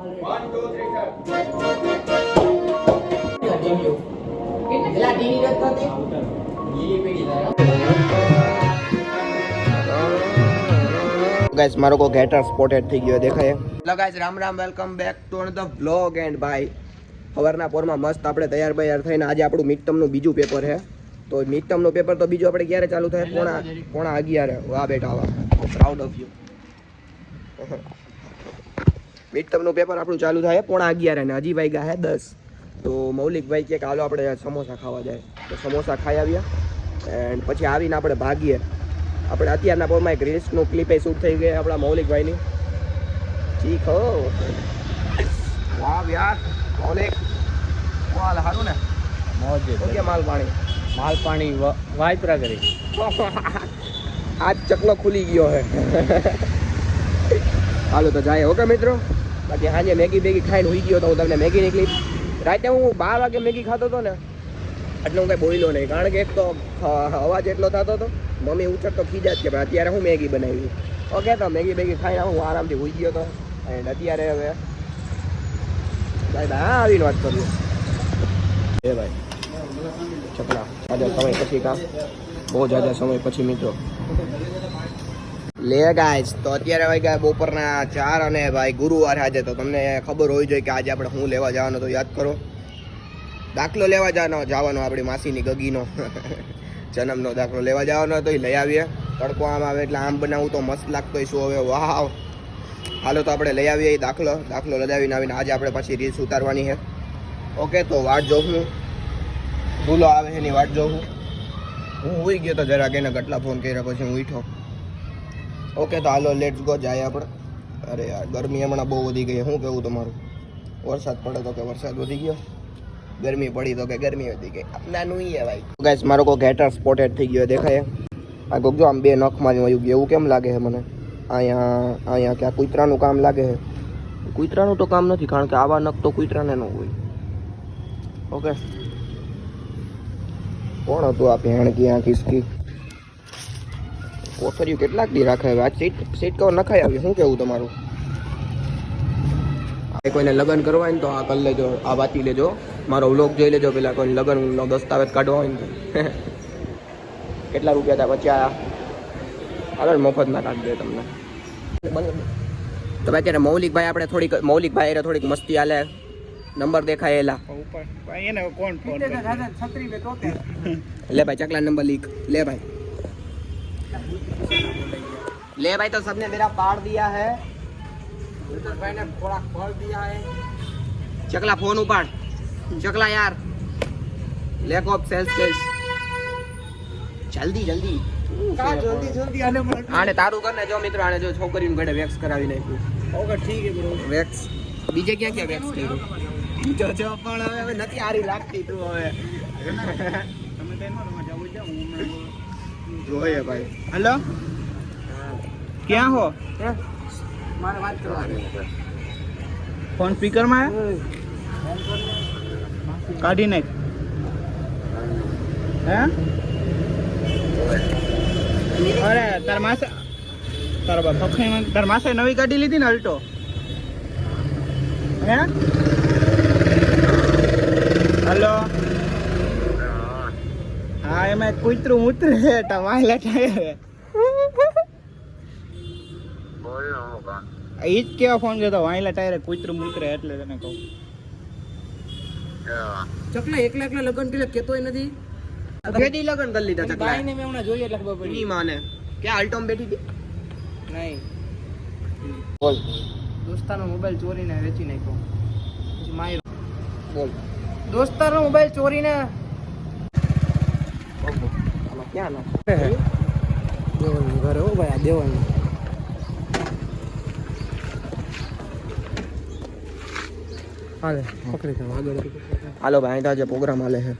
Guys મારો કો getter spotted થઈ ગયો દેખાય. Hello guys, Ram Ram, welcome back to the vlog. And ભાઈ સવારના પોરમાં મસ્ત આપણે તૈયાર થઈને આજે આપણું મિડ ટર્મનું બીજું પેપર છે. તો મિડ ટર્મનું પેપર તો બીજું આપણે ક્યારે ચાલુ થાય? પોણા 11. વાહ બેટા વાહ, પ્રાઉડ ઓફ યુ. મિડ ટર્મનું પેપર આપણું ચાલુ થાય પોણા 11 અને હજી વાગ્યા છે 10. તો મૌલિકભાઈ કે હાલો આપણે સમોસા ખાવા જાય. તો સમોસા ખાઈ આવ્યા એન્ડ પછી આવીને આપણે ભાગીએ. આપણે અત્યારના પોરમાં એક રીલ્સનું ક્લિપ શૂટ થઈ ગઈ આપણા મૌલિકભાઈની. ઠીક હો, વાહ યાર મૌલિક, હાલ સારું ને? મોજ કે માલ પાણી વાયપરા કરી આજ ચકલો ખુલી ગયો હે. હાલો તો જાય. ઓકે મિત્રો, બાકી સાંજે મેગી ખાઈને હોઈ ગયો તો હું તમને મેગીની ક્લિપ. રાતે હું 12 વાગે મેગી ખાતો હતો ને એટલે હું કંઈ બોલ્યો નહીં, કારણ કે એક તો અવાજ એટલો થતો હતો. મમ્મી ઉછળ તો ખીજાત કે ભાઈ અત્યારે હું મેગી બનાવી. ઓકે, તો મેગી ખાઈને હું આરામથી હોઈ ગયો હતો. એન્ડ અત્યારે હવે ભાઈ હા આવીને વાત કરીએ. એ ભાઈ ચકલા આજે સમય પછી કામ, બહુ જાજા સમય પછી મિત્રો. લે ગાઈસ, તો અત્યારે વાગ્યા બપોરના 4 અને ભાઈ ગુરુવાર આજે. તો તમને ખબર હોવી જોઈએ કે આજે આપણે શું લેવા જવાનું તો યાદ કરો. દાખલો લેવા જવાનો આપણી માસીની ગગીનો જન્મનો દાખલો લેવા જવાનો હતો, એ લઈ આવીએ. તડકો આમ આવે એટલે આમ બનાવું તો મસ્ત લાગતો શું હવે, વાહ. હાલો તો આપણે લઈ આવીએ એ દાખલો લગાવીને આવીને આજે આપણે પાછી રીલ્સ ઉતારવાની છે. ઓકે, તો વાટ જોઉં હું, ભૂલો આવે એની વાટ જોઉં હું હોઈ ગયો તો જરાક એને કેટલા ફોન કર્યા પછી હું ઉઠ્યો. ઓકે, તો હાલો લેટ્સ ગો જાય આપણે. અરે યાર ગરમી હમણાં બહુ વધી ગઈ. શું કહેવું તમારું? વરસાદ પડે તો કે વરસાદ વધી ગયો, ગરમી પડી તો કે ગરમી વધી ગઈ. આપનાનું ઈ હે ભાઈ. ગાઈસ મારો કો ગેટર સ્પોટેડ થઈ ગયો દેખાય. આ ગોગજો આમ 2 નખમાં વયું ગયું એવું કેમ લાગે છે મને? અહીંયા ક્યાં કૂતરાનું કામ લાગે છે? કૂતરાનું તો કામ નથી, કારણ કે આવા નખ તો કૂતરાને ન હોય. ઓકે, કોણ હતું આ ભેણકી આ ખિસકી? કોથળીઓ કેટલાક દી રાખે હવે. આ સીટ કવર નખાઈ આવી. શું કેવું તમારું? કોઈને લગ્ન કરવા હોય ને તો આ કરી લેજો, આ વાંચી લેજો, મારો વ્લોગ જોઈ લેજો. પેલા કોઈને લગ્નનો દસ્તાવેજ કાઢવા હોય ને કેટલા રૂપિયા હતા પછી આગળ મફતમાં કાઢી દે તમને. તો ભાઈ અત્યારે મૌલિકભાઈ થોડીક મસ્તી હાલે. નંબર દેખાય એલા લે ભાઈ, ચકલા નંબર લીક ले भाई तो सबने मेरा पार दिया है. भाई ने थोड़ा खोल दिया है. चकला फोन उपाड़, चकला यार लैक ऑफ सेल्स जल्दी आने तारू करने जो मित्र आने जो छोकरीનું ગળે વેક્સ કરાવી નાખ્યું. ઓકે ઠીક હે બ્રો. વેક્સ બીજે ક્યાં વેક્સ કર્યું? જો પણ હવે નથી આરી લાગતી તું હવે. તમે તેમાં જાવું છે હું જોઈએ ભાઈ. હેલો, ક્યાં હો? મારે વાત કરવાની. ફોન સ્પીકર માં કાઢી નાખ. હે અરે તાર માસે નવી ગાડી લીધી ને અલ્ટો? હે હલો, હા એમાં કૂતરું ઉતરે છે ટમાલા ટાયર. ઈ જ કેવા ફોન કરતો વાયલા ટાયરે કૂતરું ઉતરે એટલે તને કહું. ચકલા એકલા લગન કરી કેતોય નથી. કેડી લગન કરી લીધા ચકલા? બાઈને મેં હમણાં જોઈએ એટલે ખબર પડી. ની માને કે આલ્ટોમ બેઠી હતી? નહીં બોલ. દોસ્તાનો મોબાઈલ ચોરીને વેચી નાખ્યો. પછી માય બોલ. દોસ્તાનો મોબાઈલ ચોરીને ક્યાં ના દેવાનું ઘરે હો ભાઈ, આ દેવાનું. હાલે પકડી આગળ. હાલો ભાઈ, અહીં આજે પ્રોગ્રામ હાલે છે.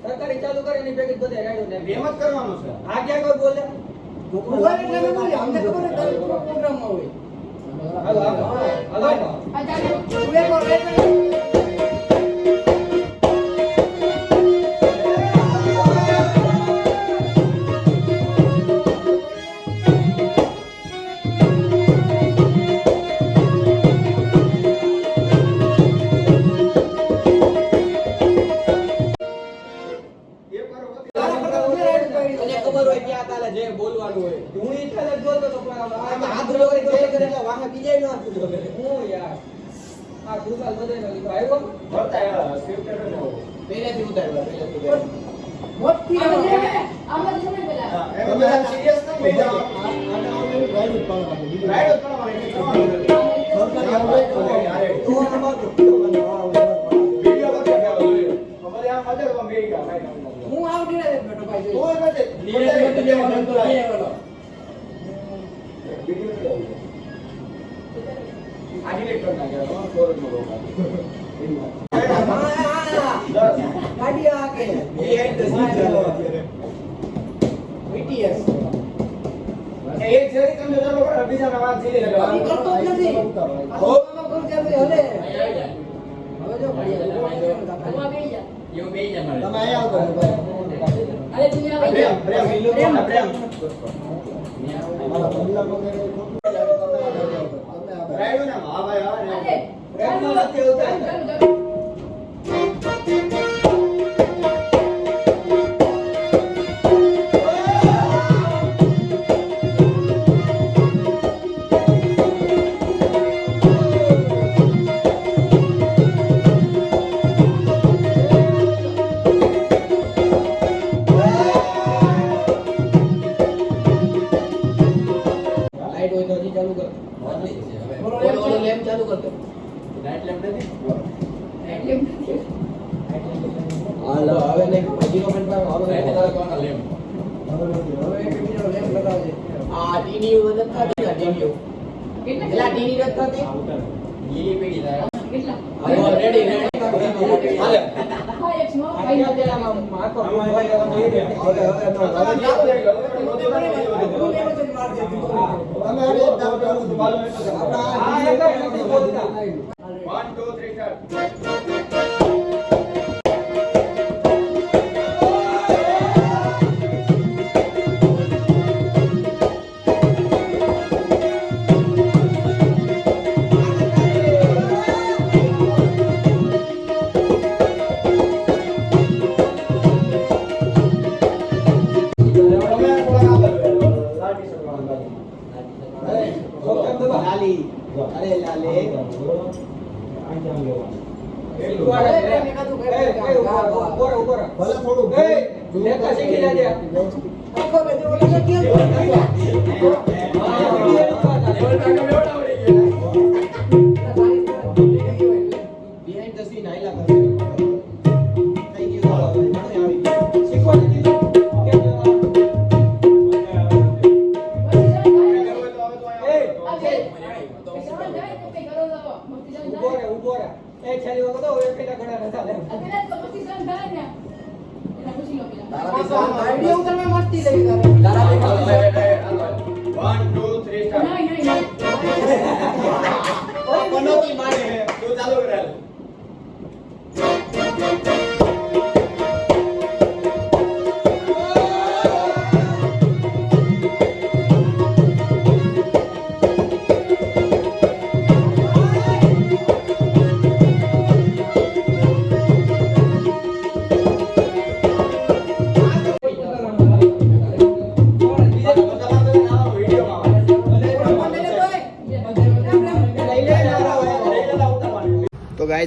સરકારી ચાલુ કરે એની ભેગી બધે રાડ્યો ને એમ જ કરવાનું છે. આ ક્યાં કોઈ બોલે બોલે એટલે અમે બોલે અમને ખબર છે તારે પ્રોગ્રામમાં હોય. હાલો હાલો હાલો આ ચાલો ઉડે બોલે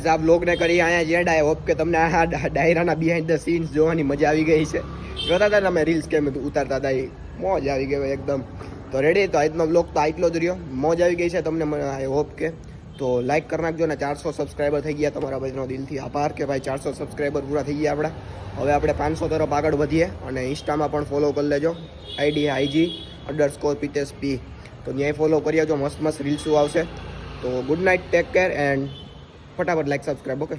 ગાઈઝ આ બ્લોગને કરી અહીંયા જ એન્ડ. આઈ હોપ કે તમને આ ડાયરાના બિહાઇન્ડ ધ સીન્સ જોવાની મજા આવી ગઈ છે. જોતા હતા તમે રીલ્સ કેમ ઉતારતા હતા એ મોજ આવી ગઈ હોય એકદમ. તો રેડી, તો આજનો બ્લોગ તો આટલો જ રહ્યો. મોજ આવી ગઈ છે તમને આઈ હોપ કે. તો લાઈક કરી નાખજો ને. 400 સબસ્ક્રાઈબર થઈ ગયા, તમારા બધાનો દિલથી આભાર કે ભાઈ 400 સબસ્ક્રાઈબર પૂરા થઈ ગયા આપણા. હવે આપણે 500 તરફ આગળ વધીએ અને ઇન્સ્ટામાં પણ ફોલો કરી લેજો. IG_Pitesh P. તો ત્યાંય ફોલો કરી આવજો. મસ્ત મસ્ત રીલ્સો આવશે. તો good night, take care and ફટાફટ લાઈક સબસ્ક્રાઈબ. ઓકે.